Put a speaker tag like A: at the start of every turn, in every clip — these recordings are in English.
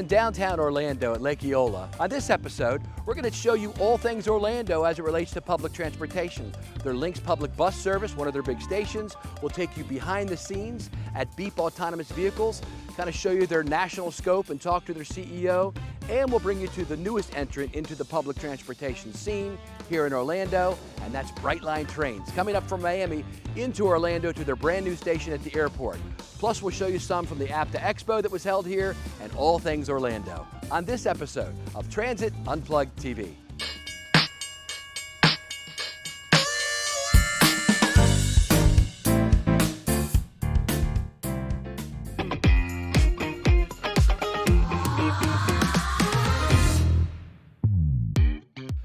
A: in downtown Orlando at Lake Eola. On this episode, we're going to show you all things Orlando as it relates to public transportation. Their Lynx public bus service, one of their big stations, will take you behind the scenes at Beep Autonomous Vehicles, kind of show you their national scope and talk to their CEO, and we'll bring you to the newest entrant into the public transportation scene here in Orlando, and that's Brightline Trains, coming up from Miami into Orlando to their brand new station at the airport. Plus, we'll show you some from the APTA EXPO that was held here and all things Orlando on this episode of Transit Unplugged TV.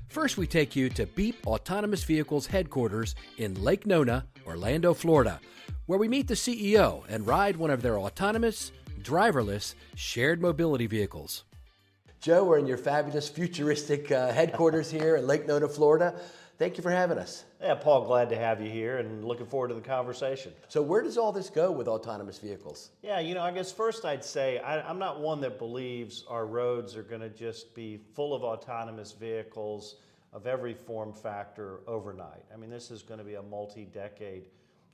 A: First, we take you to Beep Autonomous Vehicles headquarters in Lake Nona, Orlando, Florida, where we meet the CEO and ride one of their autonomous, driverless, shared mobility vehicles. Joe, we're in your fabulous futuristic headquarters here in Lake Nona, Florida. Thank you for having us.
B: Yeah, Paul, glad to have you here and looking forward to the conversation.
A: So where does all this go with autonomous vehicles?
B: Yeah, I guess first I'd say I'm not one that believes our roads are going to just be full of autonomous vehicles of every form factor overnight. I mean, this is going to be a multi-decade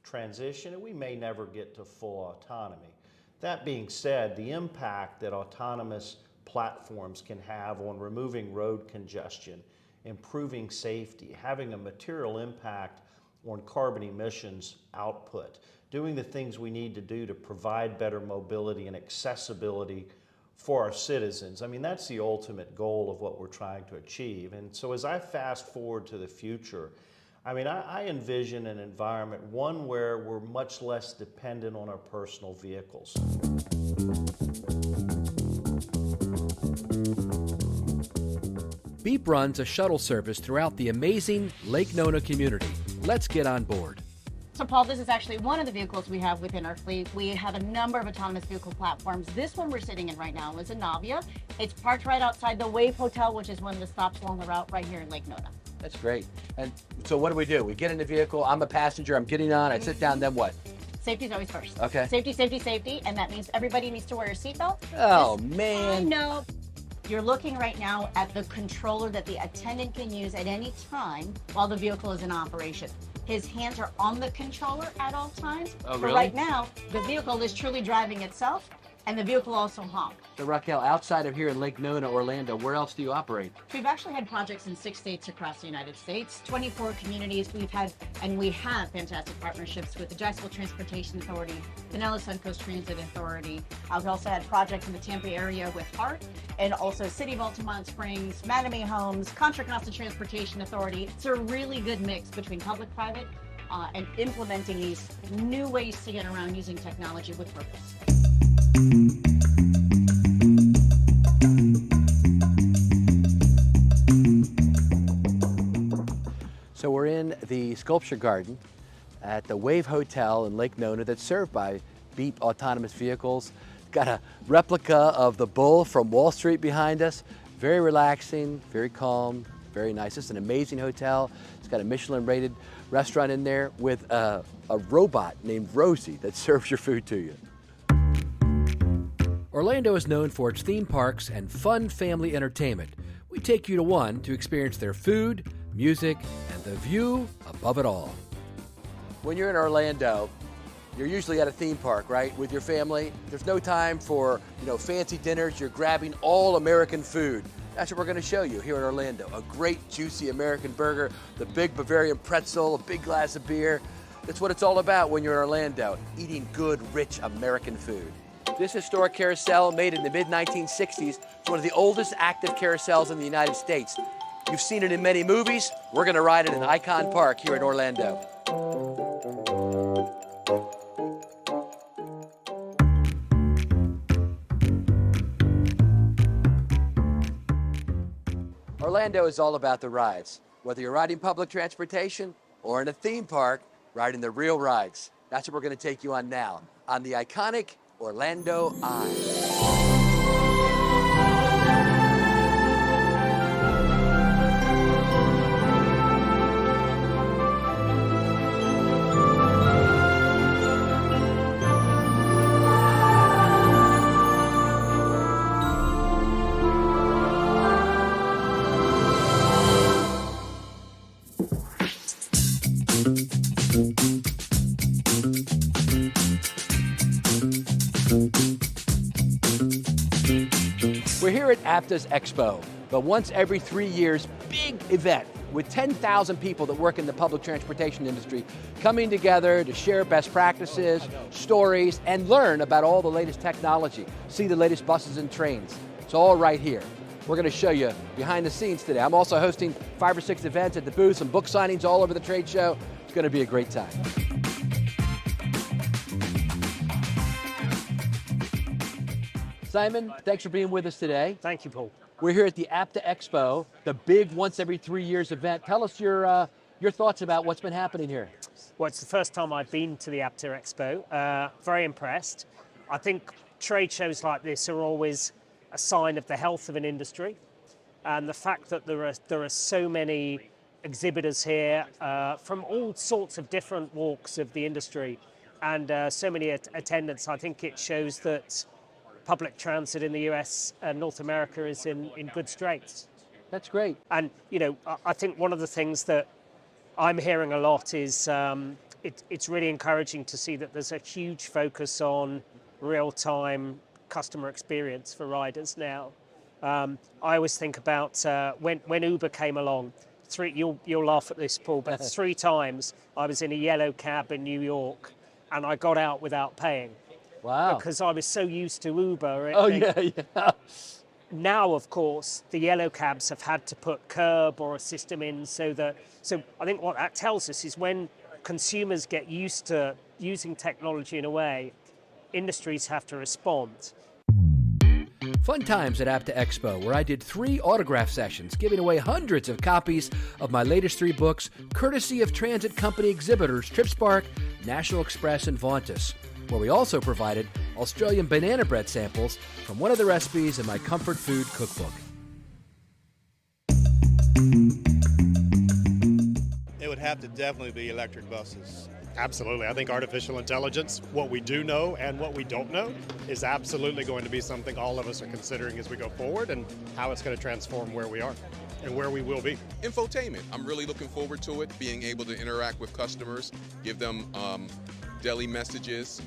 B: transition, and we may never get to full autonomy. That being said, the impact that autonomous platforms can have on removing road congestion, improving safety, having a material impact on carbon emissions output, doing the things we need to do to provide better mobility and accessibility for our citizens. I mean, that's the ultimate goal of what we're trying to achieve. And so as I fast forward to the future, I mean, I envision an environment, one where we're much less dependent on our personal vehicles.
A: Beep runs a shuttle service throughout the amazing Lake Nona community. Let's get on board.
C: So Paul, this is actually one of the vehicles we have within our fleet. We have a number of autonomous vehicle platforms. This one we're sitting in right now is a Navia. It's parked right outside the Wave Hotel, which is one of the stops along the route right here in Lake Nona.
A: That's great. And so what do? We get in the vehicle, I'm a passenger, I'm getting on, I sit down, then what?
C: Safety's always first.
A: Okay.
C: Safety, safety, safety, and that means everybody needs to wear a seatbelt.
A: Oh, man.
C: I know. You're looking right now at the controller that the attendant can use at any time while the vehicle is in operation. His hands are on the controller at all times.
A: Oh,
C: but
A: really?
C: right now, the vehicle is truly driving itself, and the vehicle also honks.
A: So Raquel, outside of here in Lake Nona, Orlando, where else do you operate?
C: We've actually had projects in 6 states across the United States, 24 communities. We have fantastic partnerships with the Jacksonville Transportation Authority, Pinellas Suncoast Transit Authority. We've also had projects in the Tampa area with HART, and also City of Altamont Springs, Mattamy Homes, Contra Costa Transportation Authority. It's a really good mix between public-private and implementing these new ways to get around using technology with purpose.
A: So we're in the sculpture garden at the Wave Hotel in Lake Nona that's served by Beep Autonomous Vehicles. Got a replica of the bull from Wall Street behind us. Very relaxing, very calm, very nice. It's an amazing hotel. It's got a Michelin-rated restaurant in there with a robot named Rosie that serves your food to you. Orlando is known for its theme parks and fun family entertainment. We take you to one to experience their food, music, and the view above it all. When you're in Orlando, you're usually at a theme park, right, with your family. There's no time for, fancy dinners. You're grabbing all American food. That's what we're going to show you here in Orlando. A great, juicy American burger, the big Bavarian pretzel, a big glass of beer. That's what it's all about when you're in Orlando, eating good, rich American food. This historic carousel, made in the mid-1960s, is one of the oldest active carousels in the United States. You've seen it in many movies. We're going to ride it in Icon Park here in Orlando. Orlando is all about the rides. Whether you're riding public transportation or in a theme park, riding the real rides. That's what we're going to take you on now, on the iconic Orlando Eye. APTA's Expo, the once every 3 years big event with 10,000 people that work in the public transportation industry coming together to share best practices, stories, and learn about all the latest technology, see the latest buses and trains. It's all right here. We're going to show you behind the scenes today. I'm also hosting 5 or 6 events at the booth, some book signings all over the trade show. It's going to be a great time. Simon, thanks for being with us today.
D: Thank you, Paul.
A: We're here at the APTA EXPO, the big once every 3 years event. Tell us your thoughts about what's been happening here.
D: Well, it's the first time I've been to the APTA Expo. Very impressed. I think trade shows like this are always a sign of the health of an industry, and the fact that there are so many exhibitors here from all sorts of different walks of the industry, and so many attendants. I think it shows that public transit in the US and North America is in good straits.
A: That's great.
D: And you know, I think one of the things that I'm hearing a lot is it's really encouraging to see that there's a huge focus on real-time customer experience for riders now. I always think about when Uber came along. You'll laugh at this, Paul, but 3 times I was in a yellow cab in New York and I got out without paying.
A: Wow.
D: Because I was so used to Uber.
A: Yeah.
D: Now, of course, the yellow cabs have had to put curb or a system in so I think what that tells us is when consumers get used to using technology in a way, industries have to respond.
A: Fun times at APTA Expo, where I did 3 autograph sessions, giving away hundreds of copies of my latest 3 books, courtesy of transit company exhibitors TripSpark, National Express, and Vontas, where we also provided Australian banana bread samples from one of the recipes in my comfort food cookbook.
E: It would have to definitely be electric buses.
F: Absolutely. I think artificial intelligence, what we do know and what we don't know, is absolutely going to be something all of us are considering as we go forward and how it's going to transform where we are and where we will be.
G: Infotainment. I'm really looking forward to it, being able to interact with customers, give them daily messages,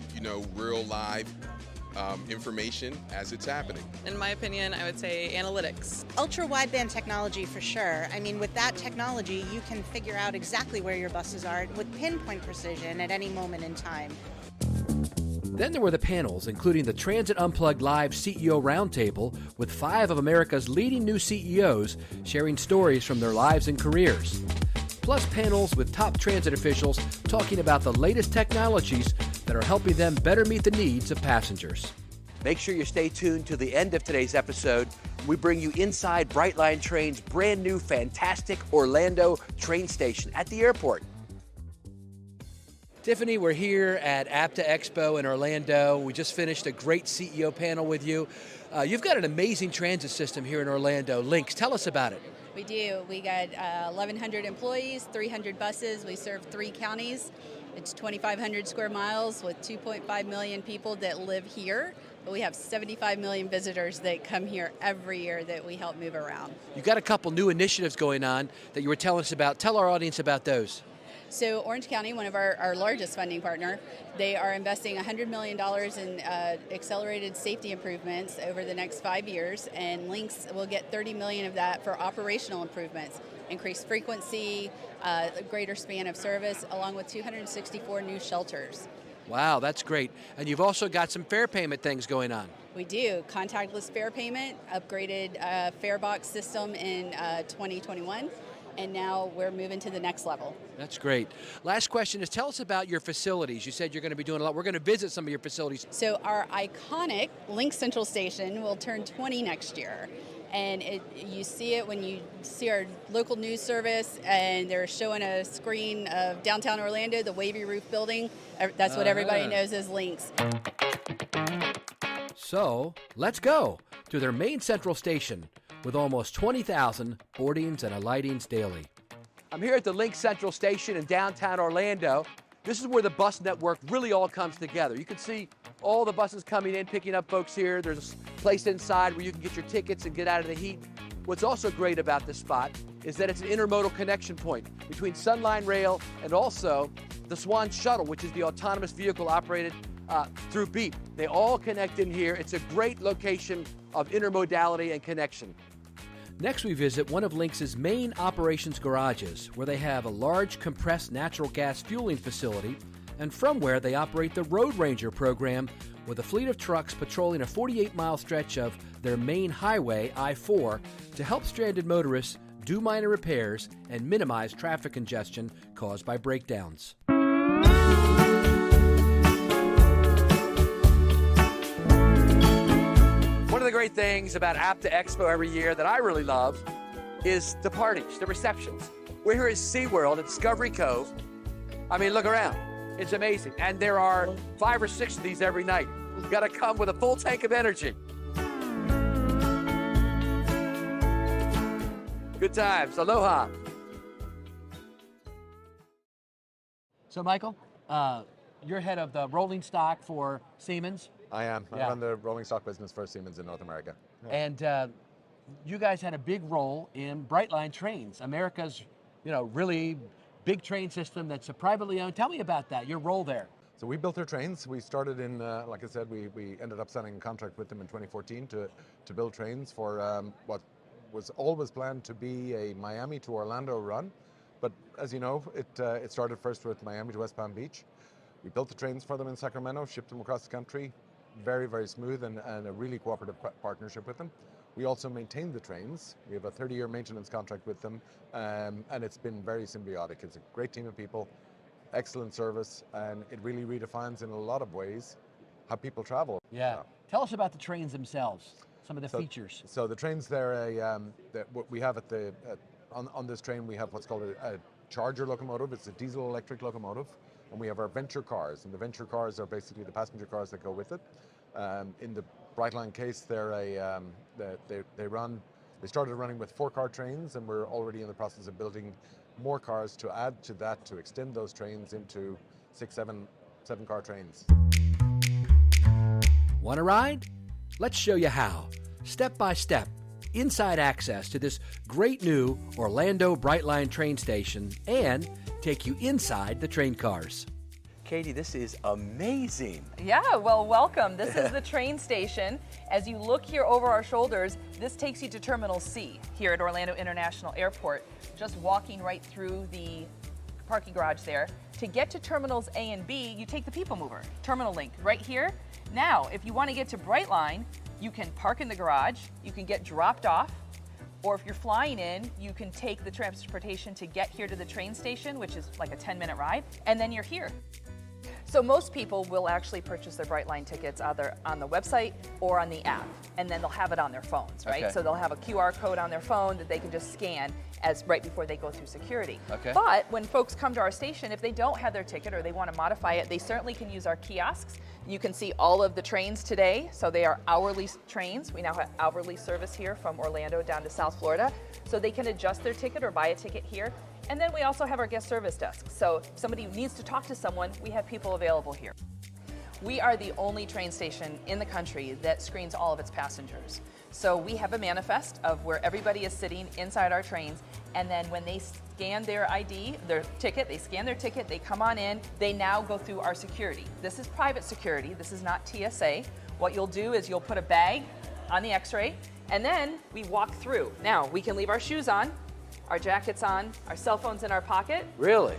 G: real live information as it's happening.
H: In my opinion, I would say analytics.
I: Ultra wideband technology for sure. I mean, with that technology, you can figure out exactly where your buses are with pinpoint precision at any moment in time.
A: Then there were the panels, including the Transit Unplugged Live CEO Roundtable with 5 of America's leading new CEOs sharing stories from their lives and careers. Plus panels with top transit officials talking about the latest technologies that are helping them better meet the needs of passengers. Make sure you stay tuned to the end of today's episode. We bring you inside Brightline Trains' brand new fantastic Orlando train station at the airport. Tiffany, we're here at APTA Expo in Orlando. We just finished a great CEO panel with you. You've got an amazing transit system here in Orlando, Lynx. Tell us about it.
J: We do. We got 1,100 employees, 300 buses. We serve 3 counties. It's 2,500 square miles with 2.5 million people that live here. But we have 75 million visitors that come here every year that we help move around. You've
A: got a couple new initiatives going on that you were telling us about. Tell our audience about those.
J: So Orange County, one of our largest funding partner, they are investing $100 million in accelerated safety improvements over the next 5 years, and Lynx will get $30 million of that for operational improvements, increased frequency, a greater span of service, along with 264 new shelters.
A: Wow, that's great. And you've also got some fare payment things going on.
J: We do. Contactless fare payment, upgraded fare box system in 2021. And now we're moving to the next level.
A: That's great. Last question is, tell us about your facilities. You said you're going to be doing a lot. We're going to visit some of your facilities.
J: So our iconic Lynx Central Station will turn 20 next year. And you see it when you see our local news service, and they're showing a screen of downtown Orlando, the wavy roof building. That's what everybody knows as Lynx.
A: So let's go to their main central station, with almost 20,000 boardings and alightings daily. I'm here at the Lynx Central Station in downtown Orlando. This is where the bus network really all comes together. You can see all the buses coming in, picking up folks here. There's a place inside where you can get your tickets and get out of the heat. What's also great about this spot is that it's an intermodal connection point between Sunline Rail and also the Swan Shuttle, which is the autonomous vehicle operated through Beep. They all connect in here. It's a great location of intermodality and connection. Next, we visit one of Lynx's main operations garages, where they have a large compressed natural gas fueling facility, and from where they operate the Road Ranger program with a fleet of trucks patrolling a 48-mile stretch of their main highway, I-4, to help stranded motorists do minor repairs and minimize traffic congestion caused by breakdowns. One of the great things about APTA EXPO every year that I really love is the parties, the receptions. We're here at SeaWorld at Discovery Cove. I mean, look around. It's amazing. And there are 5 or 6 of these every night. You've got to come with a full tank of energy. Good times. Aloha. So, Michael, you're head of the rolling stock for Siemens.
K: I am.
A: Yeah.
K: I run the rolling stock business for Siemens in North America.
A: And you guys had a big role in Brightline Trains, America's, really big train system that's a privately owned. Tell me about that, your role there.
K: So we built their trains. We started in, like I said, we ended up signing a contract with them in 2014 to build trains for what was always planned to be a Miami to Orlando run. But as you know, it started first with Miami to West Palm Beach. We built the trains for them in Sacramento, shipped them across the country. Very, very smooth and a really cooperative partnership with them. We also maintain the trains. We have a 30-year maintenance contract with them, and it's been very symbiotic. It's a great team of people, excellent service, and it really redefines in a lot of ways how people travel.
A: Yeah. Tell us about the trains themselves, some of the features.
K: So the trains, what we have on this train, we have what's called a charger locomotive. It's a diesel electric locomotive. And we have our venture cars, and the venture cars are basically the passenger cars that go with it. In the Brightline case, they started running with 4-car trains, and we're already in the process of building more cars to add to that, to extend those trains into 6, 7-car trains.
A: Want to ride? Let's show you how, step by step, inside access to this great new Orlando Brightline train station, and take you inside the train cars. Katie, this is amazing.
L: Yeah, well, welcome. This is the train station. As you look here over our shoulders, this takes you to Terminal C here at Orlando International Airport. Just walking right through the parking garage there. To get to Terminals A and B, you take the People Mover, Terminal Link, right here. Now, if you want to get to Brightline, you can park in the garage, you can get dropped off, or if you're flying in, you can take the transportation to get here to the train station, which is like a 10-minute ride, and then you're here. So most people will actually purchase their Brightline tickets either on the website or on the app, and then they'll have it on their phones, right?
A: Okay.
L: So they'll have a QR code on their phone that they can just scan as right before they go through security.
A: Okay.
L: But when folks come to our station, if they don't have their ticket or they want to modify it, they certainly can use our kiosks. You can see all of the trains today. So they are hourly trains. We now have hourly service here from Orlando down to South Florida. So they can adjust their ticket or buy a ticket here. And then we also have our guest service desk. So if somebody needs to talk to someone, we have people available here. We are the only train station in the country that screens all of its passengers. So we have a manifest of where everybody is sitting inside our trains, and then when they scan their ID, their ticket, they scan their ticket, they come on in, they now go through our security. This is private security, this is not TSA. What you'll do is you'll put a bag on the x-ray, and then we walk through. Now, we can leave our shoes on, our jackets on, our cell phones in our pocket.
A: Really?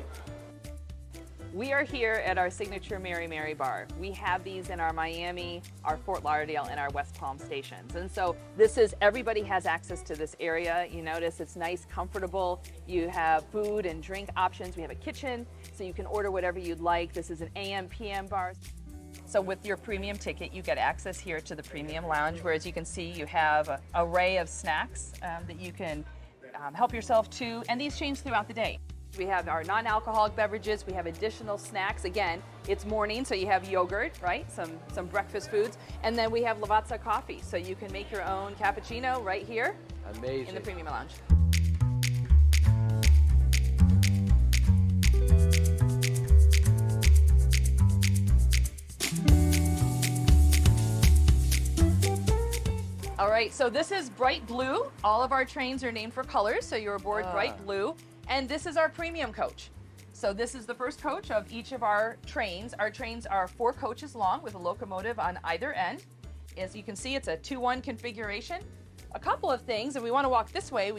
L: We are here at our signature Mary Mary bar. We have these in our Miami, our Fort Lauderdale, and our West Palm stations. And so this is, everybody has access to this area. You notice it's nice, comfortable. You have food and drink options. We have a kitchen, so you can order whatever you'd like. This is an AM, PM bar. So with your premium ticket, you get access here to the premium lounge, where as you can see, you have an array of snacks that you can help yourself to, and these change throughout the day. We have our non-alcoholic beverages. We have additional snacks. Again, it's morning, so you have yogurt, right? Some breakfast foods. And then we have Lavazza coffee, so you can make your own cappuccino right here.
A: Amazing.
L: In the premium lounge. All right, so this is bright blue. All of our trains are named for colors, so you're aboard bright blue. And this is our premium coach. So this is the first coach of each of our trains. Our trains are 4 coaches long with a locomotive on either end. As you can see, it's a 2-1 configuration. A couple of things, if we want to walk this way,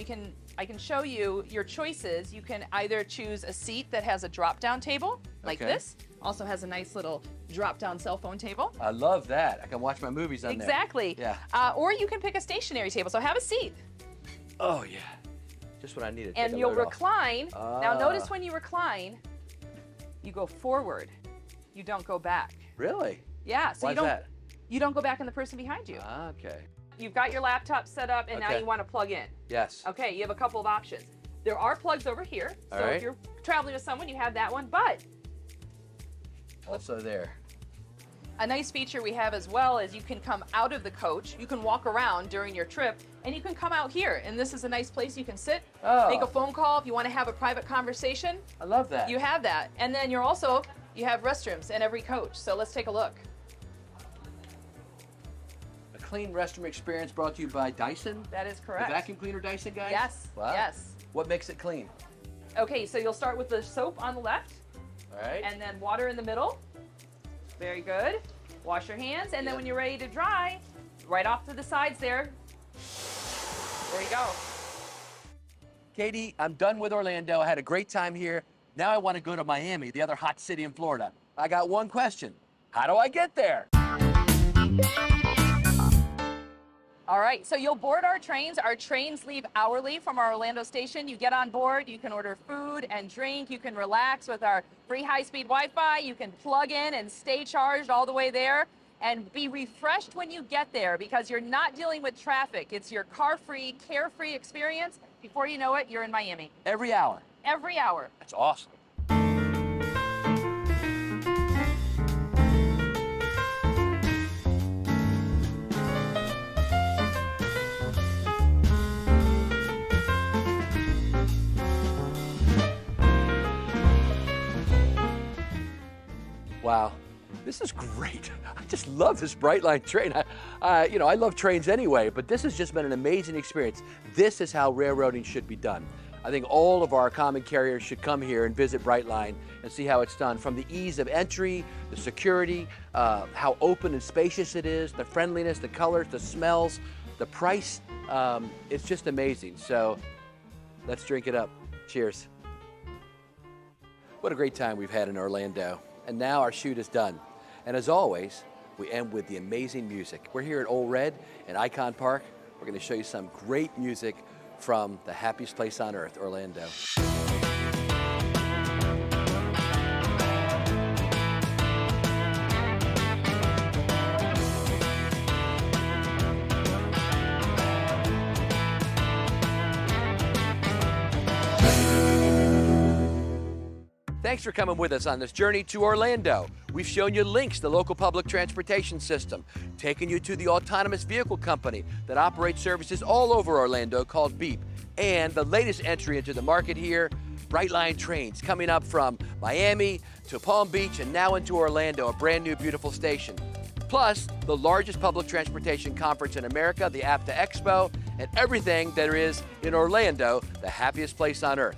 L: I can show you your choices. You can either choose a seat that has a drop-down table, like this. Also has a nice little drop-down cell phone table.
A: I love that. I can watch my movies on there.
L: Exactly.
A: Yeah.
L: Or you can pick a stationary table. So have a seat.
A: Oh, yeah. Just what I needed.
L: And you'll recline. Now notice when you recline, you go forward. You don't go back.
A: Really?
L: Yeah. So
A: Why is that?
L: You don't go back on the person behind you.
A: Okay.
L: You've got your laptop set up, and now you want to plug in.
A: Yes.
L: Okay, you have a couple of options. There are plugs over here. So
A: All right.
L: if you're traveling with someone, you have that one. But
A: also there.
L: a nice feature we have as well is you can come out of the coach. You can walk around during your trip, and you can come out here. And this is a nice place you can sit, make a phone call if you want to have a private conversation.
A: I love that.
L: You have that. And then you have restrooms in every coach. So let's take a look.
A: Clean restroom experience brought to you by Dyson.
L: That is correct.
A: The vacuum cleaner Dyson, guys?
L: Yes.
A: Wow.
L: Yes.
A: What makes it clean?
L: Okay, so you'll start with the soap on the left.
A: All right.
L: And then water in the middle. Very good. Wash your hands, and then when you're ready to dry, right off to the sides there. There you go.
A: Katie, I'm done with Orlando. I had a great time here. Now I want to go to Miami, the other hot city in Florida. I got one question. How do I get there?
L: All right, so you'll board our trains. Our trains leave hourly from our Orlando station. You get on board, you can order food and drink, you can relax with our free high-speed Wi-Fi, you can plug in and stay charged all the way there, and be refreshed when you get there because you're not dealing with traffic. It's your car-free, carefree experience. Before you know it, you're in Miami.
A: Every hour?
L: Every hour.
A: That's awesome. Wow, this is great. I just love this Brightline train. I love trains anyway, but this has just been an amazing experience. This is how railroading should be done. I think all of our common carriers should come here and visit Brightline and see how it's done. From the ease of entry, the security, how open and spacious it is, the friendliness, the colors, the smells, the price. It's just amazing. So let's drink it up. Cheers. What a great time we've had in Orlando. And now our shoot is done. And as always, we end with the amazing music. We're here at Old Red and Icon Park. We're going to show you some great music from the happiest place on earth, Orlando. Thanks for coming with us on this journey to Orlando. We've shown you Lynx, the local public transportation system, taken you to the autonomous vehicle company that operates services all over Orlando called Beep, and the latest entry into the market here, Brightline Trains, coming up from Miami to Palm Beach and now into Orlando, a brand new beautiful station. Plus, the largest public transportation conference in America, the APTA EXPO, and everything there is in Orlando, the happiest place on earth.